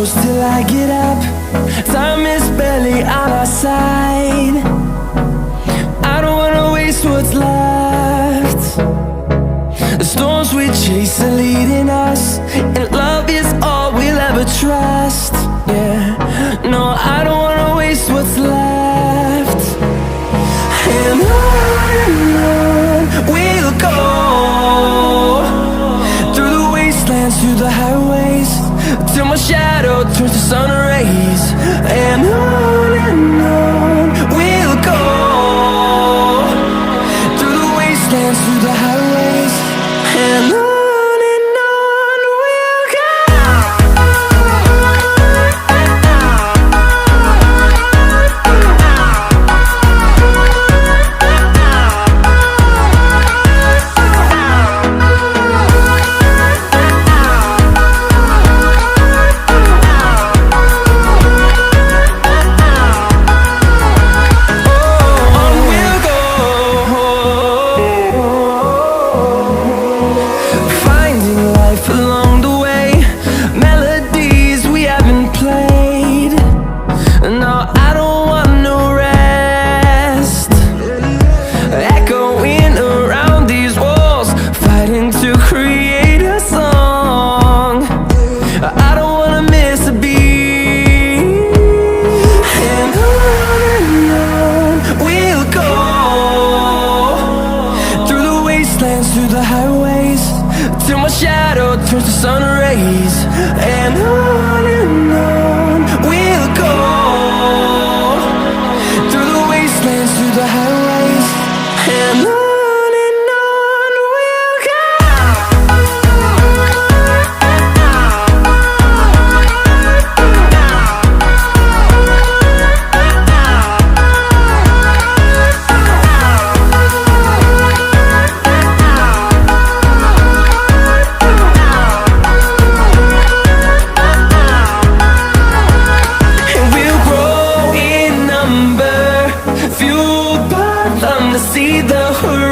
close till I get up. Time is barely on our side. I don't wanna waste what's left. The storms we chase are leading us, and love is all we'll ever trust. Yeah, no, I don't wanna waste what's left. And on we'll go, through the wastelands, through the highways, till my shadow turns to sun rays. And on we'll go, through the wastelands, through the highways, and on we'll go. Along the way, melodies we haven't played. No, I don't want no rest. Echoing around these walls, fighting to create a song. I don't wanna miss a beat. And on we'll go, through the wastelands, through the highways, till my shadow turns to sun rays. And on we'll go, through the wastelands, through the highways, and on we'll go. See the horizon.